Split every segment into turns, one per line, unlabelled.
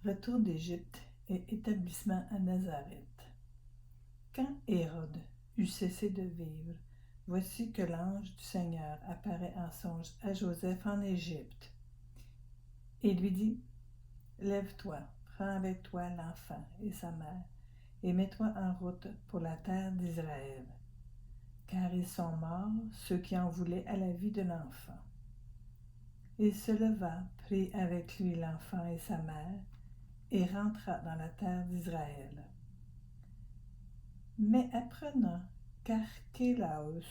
Retour d'Égypte et établissement à Nazareth. Quand Hérode eut cessé de vivre, voici que l'ange du Seigneur apparaît en songe à Joseph en Égypte et lui dit : « Lève-toi, prends avec toi l'enfant et sa mère, et mets-toi en route pour la terre d'Israël, car ils sont morts ceux qui en voulaient à la vie de l'enfant. » Il se leva, prit avec lui l'enfant et sa mère, et rentra dans la terre d'Israël. Mais apprenant qu'Archélaos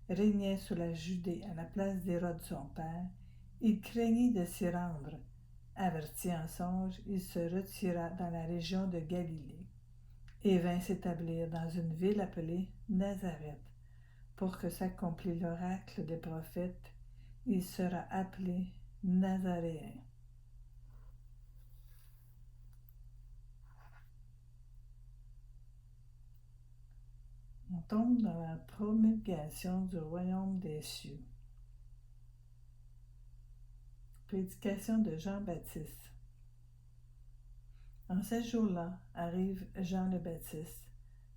régnait sur la Judée à la place d'Hérode son père, il craignit de s'y rendre. Averti en songe, il se retira dans la région de Galilée et vint s'établir dans une ville appelée Nazareth, pour que s'accomplît l'oracle des prophètes, il sera appelé Nazaréen. On tombe dans la promulgation du royaume des cieux. Prédication de Jean-Baptiste. En ces jours-là arrive Jean le Baptiste,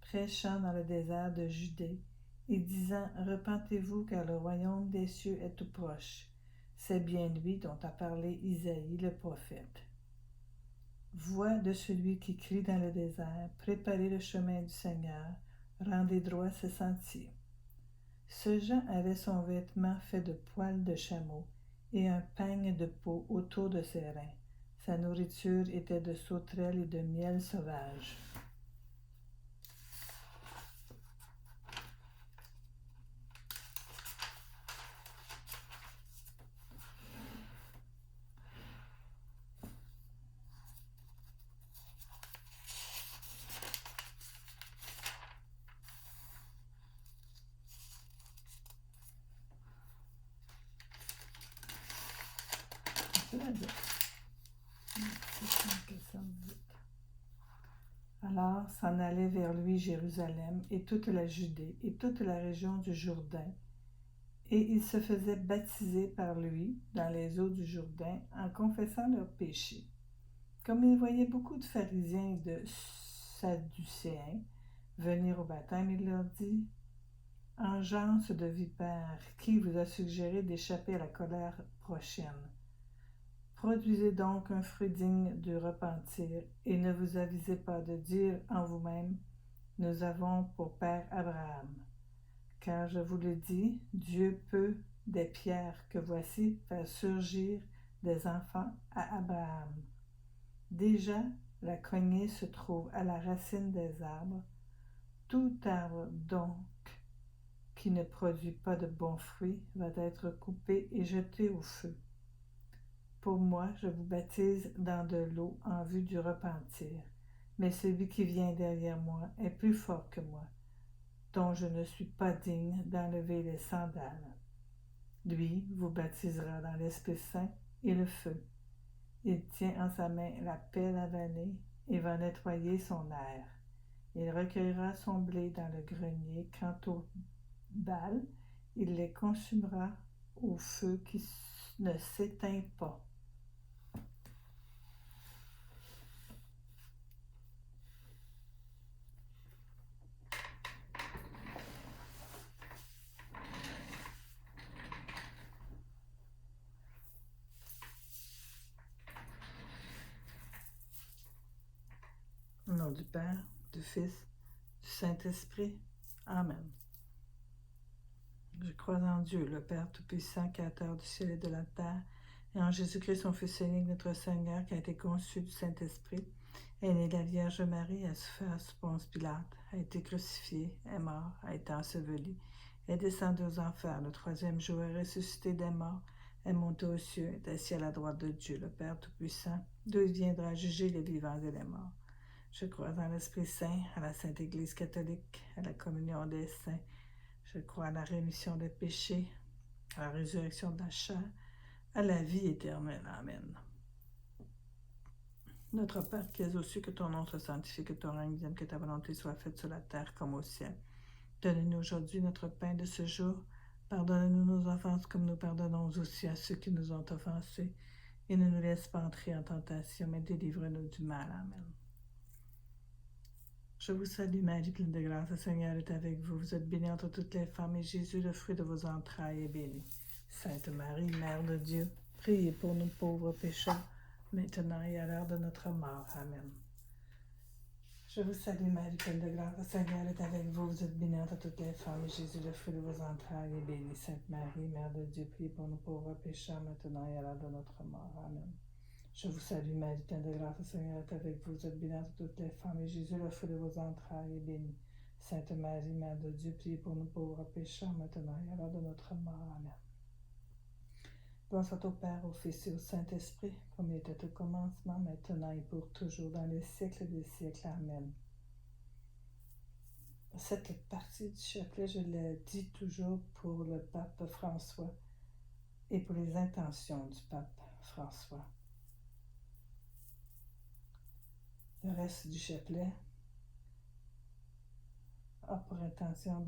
prêchant dans le désert de Judée et disant : « Repentez-vous, car le royaume des cieux est tout proche. C'est bien lui dont a parlé Isaïe le prophète. Voix de celui qui crie dans le désert : Préparez le chemin du Seigneur, rendez droit ses sentiers. » Ce Jean avait son vêtement fait de poils de chameau et un peigne de peau autour de ses reins. Sa nourriture était de sauterelles et de miel sauvage. Alors s'en allait vers lui Jérusalem et toute la Judée et toute la région du Jourdain, et ils se faisaient baptiser par lui dans les eaux du Jourdain en confessant leurs péchés. Comme il voyait beaucoup de pharisiens et de sadducéens venir au baptême, il leur dit : « Engeance de vipères, qui vous a suggéré d'échapper à la colère prochaine ? Produisez donc un fruit digne du repentir, et ne vous avisez pas de dire en vous-même : nous avons pour père Abraham. Car je vous le dis, Dieu peut, des pierres que voici, faire surgir des enfants à Abraham. Déjà, la cognée se trouve à la racine des arbres. Tout arbre, donc, qui ne produit pas de bons fruits, va être coupé et jeté au feu. Pour moi, je vous baptise dans de l'eau en vue du repentir, mais celui qui vient derrière moi est plus fort que moi, dont je ne suis pas digne d'enlever les sandales. Lui vous baptisera dans l'Esprit Saint et le feu. Il tient en sa main la pelle avanée et va nettoyer son aire. Il recueillera son blé dans le grenier. Quant aux balles, il les consumera au feu qui ne s'éteint pas. Au nom du Père, du Fils, du Saint-Esprit. Amen. Je crois en Dieu, le Père Tout-Puissant, Créateur du ciel et de la terre, et en Jésus-Christ, son Fils unique, notre Seigneur, qui a été conçu du Saint-Esprit, est né de la Vierge Marie, a souffert sous Ponce Pilate, a été crucifié, est mort, a été enseveli, est descendu aux enfers, le troisième jour est ressuscité des morts, est monté aux cieux, est assis à la droite de Dieu, le Père Tout-Puissant, d'où il viendra juger les vivants et les morts. Je crois en l'Esprit Saint, à la Sainte Église catholique, à la communion des saints. Je crois à la rémission des péchés, à la résurrection de la chair, à la vie éternelle. Amen. Notre Père qui es aux cieux, que ton nom soit sanctifié, que ton règne vienne, que ta volonté soit faite sur la terre comme au ciel. Donne-nous aujourd'hui notre pain de ce jour. Pardonne-nous nos offenses comme nous pardonnons aussi à ceux qui nous ont offensés. et ne nous laisse pas entrer en tentation, mais délivre-nous du mal. Amen. Je vous salue, Marie, pleine de grâce, le Seigneur est avec vous. Vous êtes bénie entre toutes les femmes, et Jésus, le fruit de vos entrailles, est béni. Sainte Marie, Mère de Dieu, priez pour nous pauvres pécheurs, maintenant et à l'heure de notre mort. Amen. Je vous salue, Marie, pleine de grâce, le Seigneur est avec vous. Vous êtes bénie entre toutes les femmes, et Jésus, le fruit de vos entrailles, est béni. Sainte Marie, Mère de Dieu, priez pour nous pauvres pécheurs, maintenant et à l'heure de notre mort. Amen. Je vous salue, Marie, pleine de grâce, le Seigneur est avec vous. Vous êtes bénie entre toutes les femmes, et Jésus, le fruit de vos entrailles, est béni. Sainte Marie, Mère de Dieu, priez pour nous pauvres pécheurs, maintenant et à l'heure de notre mort. Amen. Gloire soit au Père, au Fils et au Saint-Esprit, comme il était au commencement, maintenant et pour toujours, dans les siècles des siècles. Amen. Cette partie du chapelet, je le dis toujours pour le pape François et pour les intentions du pape François. Le reste du chapelet a pour intention,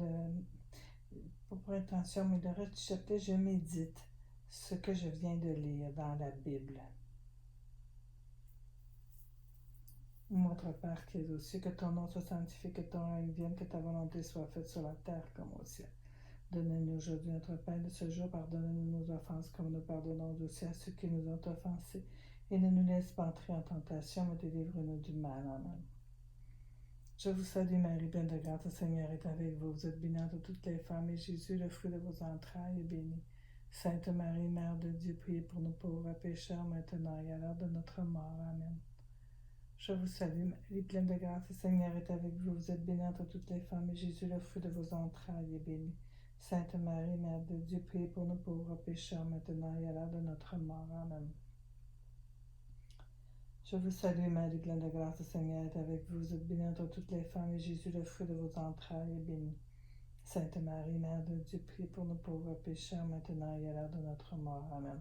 mais le reste du chapelet, je médite ce que je viens de lire dans la Bible. Notre Père qui es aux cieux, que ton nom soit sanctifié, que ton règne vienne, que ta volonté soit faite sur la terre comme au ciel. Donne-nous aujourd'hui notre pain de ce jour, pardonne-nous nos offenses comme nous pardonnons aussi à ceux qui nous ont offensés, et ne nous laisse pas entrer en tentation, mais délivre-nous du mal. Amen. Je vous salue Marie, pleine de grâce, le Seigneur est avec vous. Vous êtes bénie entre toutes les femmes, et Jésus, le fruit de vos entrailles, est béni. Sainte Marie, Mère de Dieu, priez pour nous pauvres pécheurs, maintenant et à l'heure de notre mort. Amen. Je vous salue Marie, pleine de grâce, le Seigneur est avec vous. Vous êtes bénie entre toutes les femmes, et Jésus, le fruit de vos entrailles, est béni. Sainte Marie, Mère de Dieu, priez pour nous pauvres pécheurs, maintenant et à l'heure de notre mort. Amen. Je vous salue, Marie, pleine de grâce, le Seigneur est avec vous. Vous êtes bénie entre toutes les femmes, et Jésus, le fruit de vos entrailles, est béni. Sainte Marie, Mère de Dieu, priez pour nous pauvres pécheurs, maintenant et à l'heure de notre mort. Amen.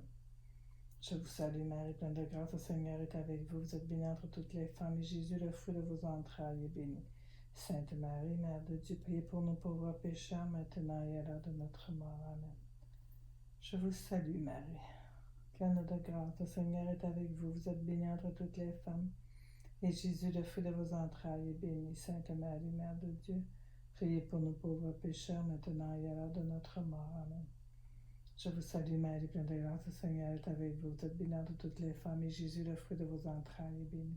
Je vous salue, Marie, pleine de grâce, le Seigneur est avec vous. Vous êtes bénie entre toutes les femmes, et Jésus, le fruit de vos entrailles, est béni. Sainte Marie, Mère de Dieu, priez pour nous pauvres pécheurs, maintenant et à l'heure de notre mort. Amen. Je vous salue, Marie, pleine de grâce, le Seigneur est avec vous. Vous êtes bénie entre toutes les femmes, et Jésus, le fruit de vos entrailles, est béni. Sainte Marie, Mère de Dieu, priez pour nous pauvres pécheurs, maintenant et à l'heure de notre mort. Amen. Je vous salue, Marie, pleine de grâce, le Seigneur est avec vous. Vous êtes bénie entre toutes les femmes, et Jésus, le fruit de vos entrailles, est béni.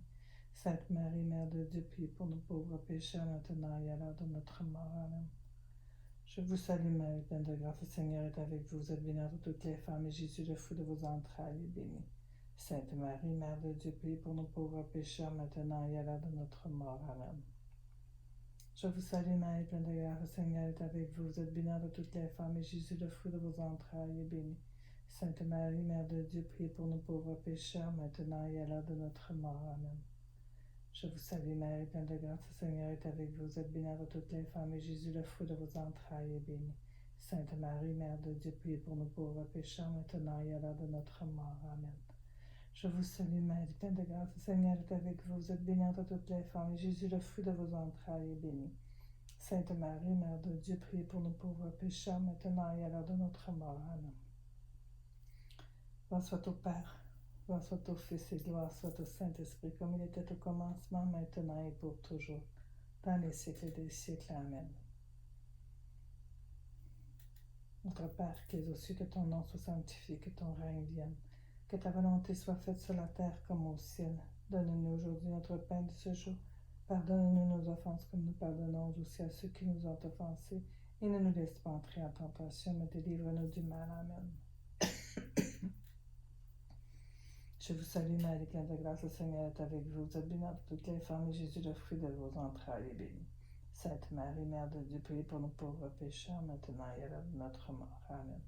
Sainte Marie, Mère de Dieu, priez pour nous pauvres pécheurs, maintenant et à l'heure de notre mort. Amen. Je vous salue, Marie, pleine de grâce, le Seigneur est avec vous. Vous êtes bénie entre toutes les femmes, et Jésus, le fruit de vos entrailles, est béni. Sainte Marie, Mère de Dieu, priez pour nous pauvres pécheurs, maintenant et à l'heure de notre mort. Amen. Je vous salue, Marie, pleine de grâce, le Seigneur est avec vous. Vous êtes bénie entre toutes les femmes, et Jésus, le fruit de vos entrailles, est béni. Sainte Marie, Mère de Dieu, priez pour nous pauvres pécheurs, maintenant et à l'heure de notre mort. Amen. Je vous salue, Marie, pleine de grâce, le Seigneur est avec vous. Vous êtes bénie entre toutes les femmes, et Jésus, le fruit de vos entrailles, est béni. Sainte Marie, Mère de Dieu, priez pour nous pauvres pécheurs, maintenant et à l'heure de notre mort. Amen. Je vous salue, Marie, pleine de grâce, le Seigneur est avec vous. Vous êtes bénie entre toutes les femmes, et Jésus, le fruit de vos entrailles, est béni. Sainte Marie, Mère de Dieu, priez pour nous pauvres pécheurs, maintenant et à l'heure de notre mort. Amen. Gloire soit au Père, gloire soit au Fils et gloire soit au Saint-Esprit, comme il était au commencement, maintenant et pour toujours, dans les siècles des siècles. Amen. Notre Père qui es aux cieux, que ton nom soit sanctifié, que ton règne vienne, que ta volonté soit faite sur la terre comme au ciel. Donne-nous aujourd'hui notre pain de ce jour. Pardonne-nous nos offenses comme nous pardonnons aussi à ceux qui nous ont offensés, et ne nous laisse pas entrer en tentation, mais délivre-nous du mal. Amen. Je vous salue, Marie, pleine de grâce, le Seigneur est avec vous. Vous êtes bénie entre toutes les femmes, et Jésus, le fruit de vos entrailles, est béni. Sainte Marie, Mère de Dieu, priez pour nous pauvres pécheurs, maintenant et à l'heure de notre mort. Amen.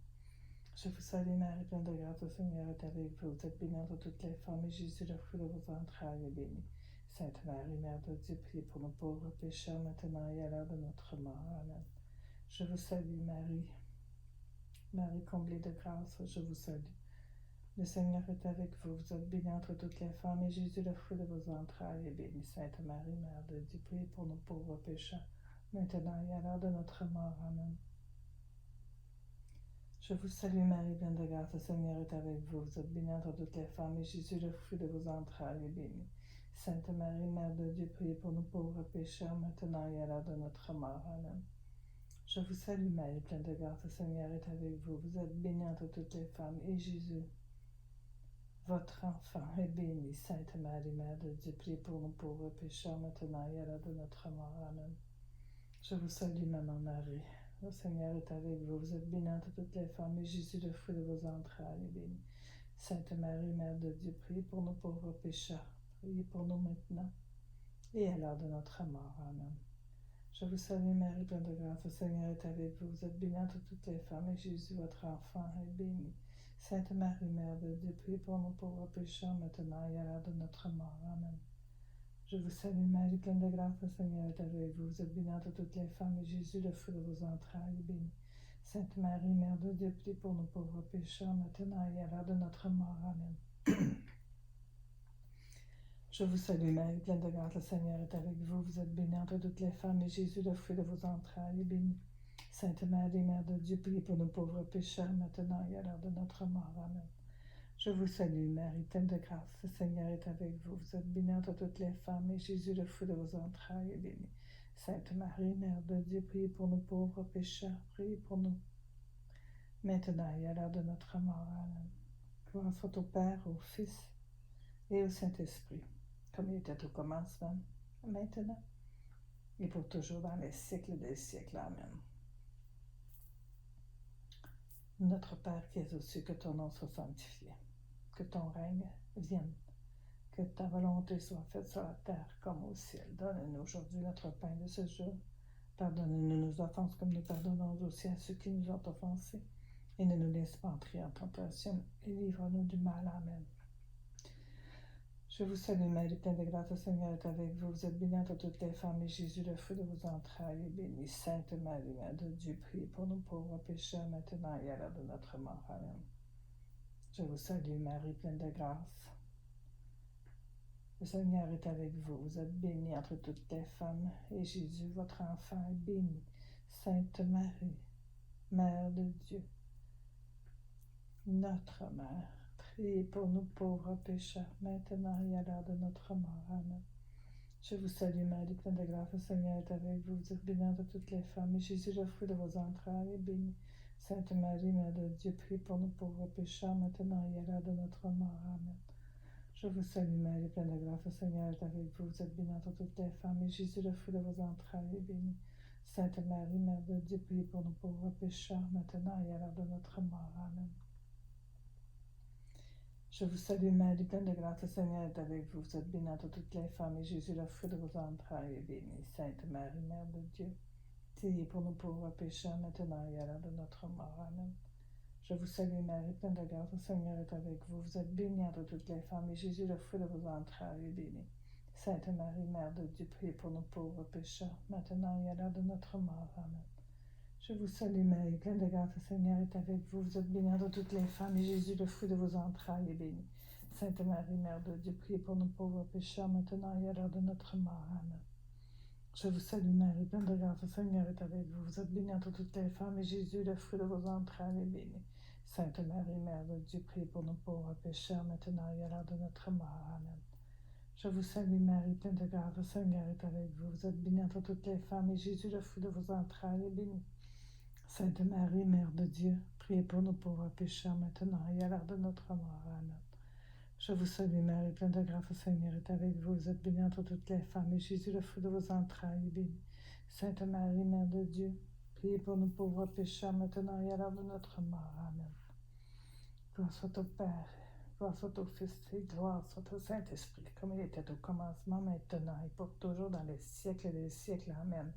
Je vous salue, Marie, pleine de grâce, le Seigneur est avec vous. Vous êtes bénie entre toutes les femmes, et Jésus, le fruit de vos entrailles, est béni. Sainte Marie, Mère de Dieu, priez pour nous pauvres pécheurs, maintenant et à l'heure de notre mort. Amen. Je vous salue, Marie, Marie comblée de grâce, je vous salue. Le Seigneur est avec vous. Vous êtes bénie entre toutes les femmes, et Jésus, le fruit de vos entrailles, est béni. Sainte Marie, Mère de Dieu, priez pour nous pauvres pécheurs, maintenant et à l'heure de notre mort. Amen. Je vous salue Marie, pleine de grâce, le Seigneur est avec vous. Vous êtes bénie entre toutes les femmes, et Jésus, le fruit de vos entrailles, est béni. Sainte Marie, Mère de Dieu, priez pour nous pauvres pécheurs, maintenant et à l'heure de notre mort. Amen. Je vous salue Marie, pleine de grâce, le Seigneur est avec vous. Vous êtes bénie entre toutes les femmes, et Jésus, votre enfant, est béni. Sainte Marie, Mère de Dieu, priez pour nous pauvres pécheurs, maintenant et à l'heure de notre mort. Amen. Je vous salue, Maman Marie. Le Seigneur est avec vous. Vous êtes bénie entre toutes les femmes, et Jésus, le fruit de vos entrailles, est béni. Sainte Marie, Mère de Dieu, priez pour nous pauvres pécheurs. Priez pour nous maintenant et à l'heure de notre mort. Amen. Je vous salue, Marie, pleine de grâce. Le Seigneur est avec vous. Vous êtes bénie entre toutes les femmes, et Jésus, votre enfant, est béni. Sainte Marie, Mère de Dieu, priez pour nous pauvres pécheurs, maintenant et à l'heure de notre mort. Amen. Je vous salue Marie, pleine de grâce, le Seigneur est avec vous. Vous êtes bénie entre toutes les femmes, et Jésus, le fruit de vos entrailles, est béni. Sainte Marie, Mère de Dieu, priez pour nous pauvres pécheurs, maintenant et à l'heure de notre mort. Amen. Je vous salue Marie, pleine de grâce, le Seigneur est avec vous. Vous êtes bénie entre toutes les femmes, et Jésus, le fruit de vos entrailles, est béni. Sainte Marie, Mère de Dieu, priez pour nous pauvres pécheurs, maintenant et à l'heure de notre mort. Amen. Je vous salue, Marie, pleine de grâce, le Seigneur est avec vous. Vous êtes bénie entre toutes les femmes, et Jésus, le fruit de vos entrailles, est béni. Sainte Marie, Mère de Dieu, priez pour nous pauvres pécheurs, priez pour nous, maintenant et à l'heure de notre mort. Amen. Gloire soit au Père, au Fils et au Saint-Esprit, comme il était au commencement, maintenant, et pour toujours dans les siècles des siècles. Amen. Notre Père qui es aux cieux, que ton nom soit sanctifié, que ton règne vienne, que ta volonté soit faite sur la terre comme au ciel. Donne-nous aujourd'hui notre pain de ce jour. Pardonne-nous nos offenses comme nous pardonnons aussi à ceux qui nous ont offensés. Et ne nous laisse pas entrer en tentation, et livre-nous du mal. Amen. Je vous salue Marie, pleine de grâce, le Seigneur est avec vous. Vous êtes bénie entre toutes les femmes, et Jésus, le fruit de vos entrailles, est béni. Sainte Marie, Mère de Dieu, priez pour nous pauvres pécheurs, maintenant et à l'heure de notre mort. Amen. Je vous salue Marie, pleine de grâce. Le Seigneur est avec vous. Vous êtes bénie entre toutes les femmes, et Jésus, votre enfant, est béni. Sainte Marie, Mère de Dieu, notre Mère, priez pour nous pauvres pécheurs, maintenant et à l'heure de notre mort. Amen. Je vous salue Marie, pleine de grâce, le Seigneur est avec vous. Vous êtes bénie entre toutes les femmes, et Jésus, le fruit de vos entrailles, est béni. Sainte Marie, Mère de Dieu, priez pour nous pauvres pécheurs, maintenant et à l'heure de notre mort. Amen. Je vous salue Marie, pleine de grâce, le Seigneur est avec vous. Vous êtes bénie entre toutes les femmes, et Jésus, le fruit de vos entrailles, est béni. Sainte Marie, Mère de Dieu, priez pour nous pauvres pécheurs, maintenant et à l'heure de notre mort. Amen. Je vous salue Marie, pleine de grâce, le Seigneur est avec vous. Vous êtes bénie entre toutes les femmes, et Jésus, le fruit de vos entrailles, est béni. Sainte Marie, Mère de Dieu, priez pour nous pauvres pécheurs, maintenant et à l'heure de notre mort. Amen. Je vous salue Marie, pleine de grâce, le Seigneur est avec vous. Vous êtes bénie entre toutes les femmes, et Jésus, le fruit de vos entrailles, est béni. Sainte Marie, Mère de Dieu, priez pour nous pauvres pécheurs, maintenant et à l'heure de notre mort. Amen. Je vous salue Marie, pleine de grâce, le Seigneur est avec vous. Vous êtes bénie entre toutes les femmes, et Jésus, le fruit de vos entrailles, est béni. Sainte Marie, Mère de Dieu, priez pour nous pauvres pécheurs, maintenant et à l'heure de notre mort. Amen. Je vous salue Marie, pleine de grâce, le Seigneur est avec vous. Vous êtes bénie entre toutes les femmes, et Jésus, le fruit de vos entrailles, est béni. Sainte Marie, Mère de Dieu, priez pour nous pauvres pécheurs, maintenant et à l'heure de notre mort. Amen. Je vous salue Marie, pleine de grâce, le Seigneur est avec vous. Vous êtes bénie entre toutes les femmes, et Jésus, le fruit de vos entrailles, est béni. Sainte Marie, Mère de Dieu, priez pour nous pauvres pécheurs, maintenant et à l'heure de notre mort. Amen. Je vous salue Marie, pleine de grâce, le Seigneur est avec vous. Vous êtes bénie entre toutes les femmes, et Jésus, le fruit de vos entrailles, est béni. Sainte Marie, Mère de Dieu, priez pour nous pauvres pécheurs, maintenant et à l'heure de notre mort. Amen. Gloire soit au Père, gloire soit au Fils, et gloire soit au Saint-Esprit, comme il était au commencement, maintenant et pour toujours, dans les siècles des siècles. Amen.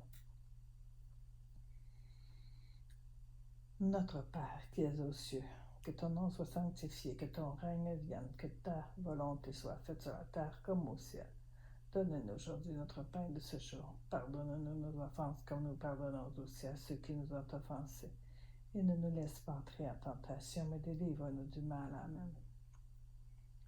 Notre Père qui es aux cieux, que ton nom soit sanctifié, que ton règne vienne, que ta volonté soit faite sur la terre comme au ciel. Donne-nous aujourd'hui notre pain de ce jour. Pardonne-nous nos offenses comme nous pardonnons aussi à ceux qui nous ont offensés. Et ne nous laisse pas entrer en tentation, mais délivre-nous du mal. Amen.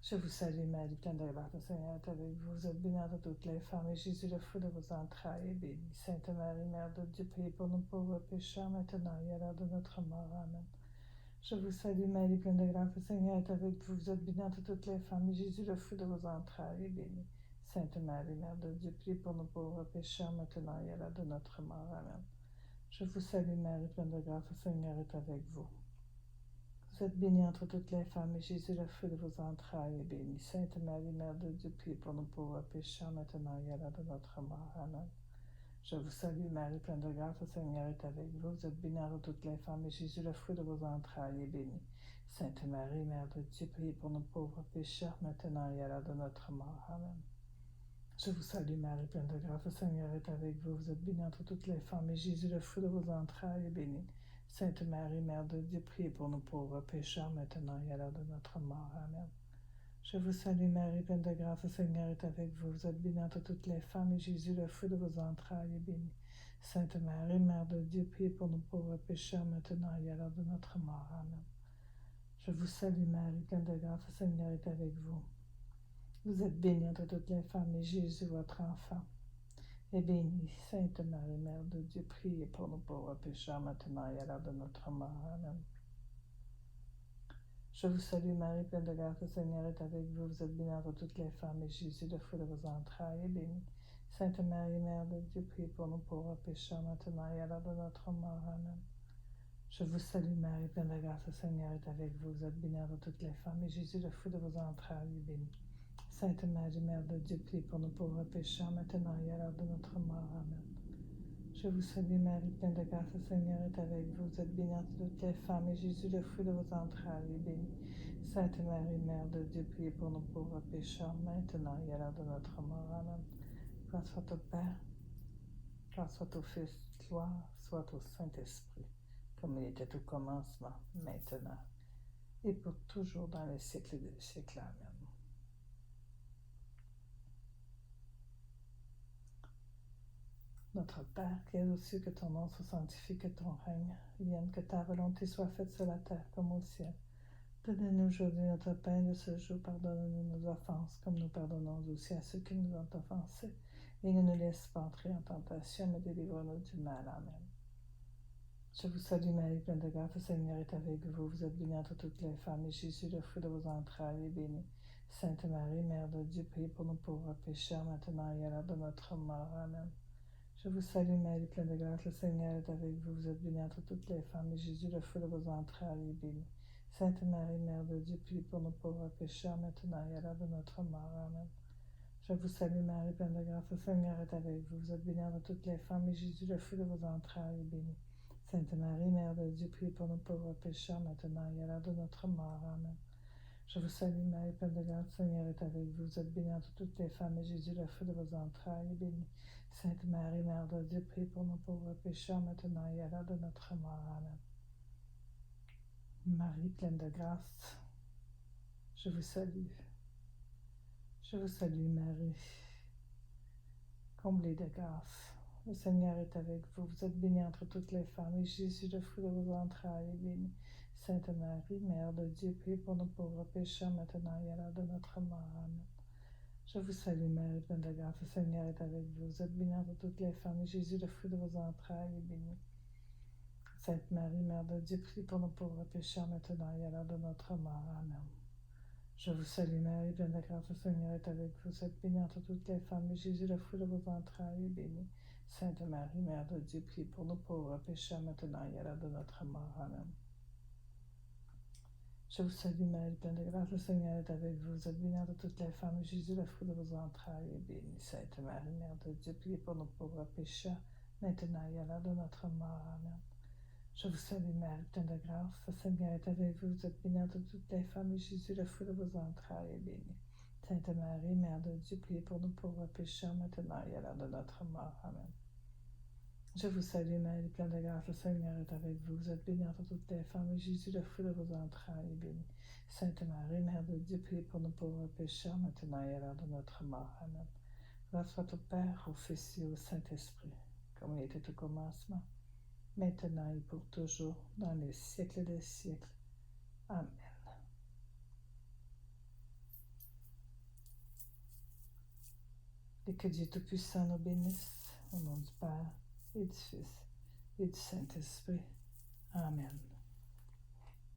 Je vous salue Marie, pleine de grâce, le Seigneur est avec vous. Vous êtes bénie entre toutes les femmes, et Jésus, le fruit de vos entrailles, est béni. Sainte Marie, Mère de Dieu, priez pour nous pauvres pécheurs, maintenant et à l'heure de notre mort. Amen. Je vous salue Marie, pleine de grâce, le Seigneur est avec vous. Vous êtes bénie entre toutes les femmes, et Jésus, le fruit de vos entrailles, est béni. Sainte Marie, Mère de Dieu, priez pour nos pauvres pécheurs, maintenant et à l'heure de notre mort. Amen. Je vous salue Marie, pleine de grâce, le Seigneur est avec vous. Vous êtes bénie entre toutes les femmes, et Jésus, le fruit de vos entrailles, est béni. Sainte Marie, Mère de Dieu, priez pour nos pauvres pécheurs, maintenant et à l'heure de notre mort. Amen. Je vous salue Marie, pleine de grâce, le Seigneur est avec vous. Vous êtes bénie entre toutes les femmes, et Jésus, le fruit de vos entrailles, est béni. Sainte Marie, Mère de Dieu, priez pour nos pauvres pécheurs, maintenant et à l'heure de notre mort. Amen. Je vous salue Marie, pleine de grâce, le Seigneur est avec vous. Vous êtes bénie entre toutes les femmes, et Jésus, le fruit de vos entrailles, est béni. Sainte Marie, Mère de Dieu, priez pour nos pauvres pécheurs, maintenant et à l'heure de notre mort. Amen. Je vous salue Marie, pleine de grâce, le Seigneur est avec vous. Vous êtes bénie entre toutes les femmes, et Jésus, le fruit de vos entrailles, est béni. Sainte Marie, Mère de Dieu, priez pour nos pauvres pécheurs, maintenant et à l'heure de notre mort. Amen. Je vous salue Marie, pleine de grâce, le Seigneur est avec vous. Vous êtes bénie entre toutes les femmes, et Jésus, votre enfant, est béni. Sainte Marie, Mère de Dieu, priez pour nos pauvres pécheurs, maintenant et à l'heure de notre mort. Amen. Je vous salue Marie, pleine de grâce, le Seigneur est avec vous. Vous êtes bénie entre toutes les femmes, et Jésus, le fruit de vos entrailles, est béni. Sainte Marie, Mère de Dieu, priez pour nos pauvres pécheurs, maintenant et à l'heure de notre mort. Amen. Je vous salue Marie, pleine de grâce, le Seigneur est avec vous. Vous êtes bénie entre toutes les femmes, et Jésus, le fruit de vos entrailles, est béni. Sainte Marie, Mère de Dieu, priez pour nos pauvres pécheurs, maintenant et à l'heure de notre mort. Amen. Je vous salue Marie, pleine de grâce, le Seigneur est avec vous. Vous êtes bénie entre toutes les femmes, et Jésus, le fruit de vos entrailles, est béni. Sainte Marie, Mère de Dieu, priez pour nos pauvres pécheurs, maintenant et à l'heure de notre mort. Amen. Gloire soit au Père, gloire soit au Fils, gloire soit au Saint-Esprit, comme il était au commencement, maintenant, et pour toujours dans les siècles des siècles. Amen. Notre Père, qui es aux cieux, que ton nom soit sanctifié, que ton règne vienne, que ta volonté soit faite sur la terre comme au ciel. Donne-nous aujourd'hui notre pain de ce jour. Pardonne-nous nos offenses, comme nous pardonnons aussi à ceux qui nous ont offensés. Et ne nous laisse pas entrer en tentation, mais délivre-nous du mal. Amen. Je vous salue Marie, pleine de grâce, le Seigneur est avec vous. Vous êtes bénie entre toutes les femmes, et Jésus, le fruit de vos entrailles, est béni. Sainte Marie, Mère de Dieu, priez pour nos pauvres pécheurs, maintenant et à l'heure de notre mort. Amen. Je vous salue Marie, pleine de grâce, le Seigneur est avec vous. Vous êtes bénie entre toutes les femmes, et Jésus, le fruit de vos entrailles, est béni. Sainte Marie, Mère de Dieu, priez pour nos pauvres pécheurs, maintenant et à l'heure de notre mort. Amen. Je vous salue Marie, pleine de grâce, le Seigneur est avec vous. Vous êtes bénie entre toutes les femmes, et Jésus, le fruit de vos entrailles, est béni. Sainte Marie, Mère de Dieu, priez pour nos pauvres pécheurs, maintenant et à l'heure de notre mort. Amen. Je vous salue Marie, pleine de grâce, le Seigneur est avec vous. Vous êtes bénie entre toutes les femmes, et Jésus, le fruit de vos entrailles, est béni. Sainte Marie, Mère de Dieu, priez pour nos pauvres pécheurs, maintenant et à l'heure de notre mort. Amen. Marie, pleine de grâce, je vous salue. Je vous salue Marie, comblée de grâce. Le Seigneur est avec vous. Vous êtes bénie entre toutes les femmes, et Jésus, le fruit de vos entrailles, est béni. Sainte Marie, Mère de Dieu, priez pour nos pauvres pécheurs, maintenant et à l'heure de notre mort. Amen. Je vous salue Marie, pleine de grâce, le Seigneur est avec vous. Vous êtes bénie entre toutes les femmes, et Jésus, le fruit de vos entrailles, est béni. Sainte Marie, Mère de Dieu, priez pour nos pauvres pécheurs, maintenant et à l'heure de notre mort. Amen. Je vous salue Marie, pleine de grâce, le Seigneur est avec vous. Vous êtes bénie entre toutes les femmes, et Jésus, le fruit de vos entrailles, est béni. Sainte Marie, Mère de Dieu, priez pour nos pauvres pécheurs, maintenant et à l'heure de notre mort. Amen. Je vous salue Marie, pleine de grâce, le Seigneur est avec vous. Vous êtes bénie entre toutes les femmes, et Jésus, le fruit de vos entrailles, est béni. Sainte Marie, Mère de Dieu, priez pour nos pauvres pécheurs, maintenant et à l'heure de notre mort. Amen. Je vous salue Marie, pleine de grâce, le Seigneur est avec vous. Vous êtes bénie entre toutes les femmes, et Jésus, le fruit de vos entrailles, est béni. Sainte Marie, Mère de Dieu, priez pour nos pauvres pécheurs, maintenant et à l'heure de notre mort. Amen. Je vous salue Marie, pleine de grâce, le Seigneur est avec vous. Vous êtes bénie entre toutes les femmes, et Jésus, le fruit de vos entrailles, est béni. Sainte Marie, Mère de Dieu, priez pour nos pauvres pécheurs, maintenant et à l'heure de notre mort. Amen. Gloire soit au Père, au Fils et au Saint-Esprit, comme il était au commencement, maintenant et pour toujours, dans les siècles des siècles. Amen. Et que Dieu Tout-Puissant nous bénisse, au nom du Père, et du Fils, et du Saint-Esprit. Amen.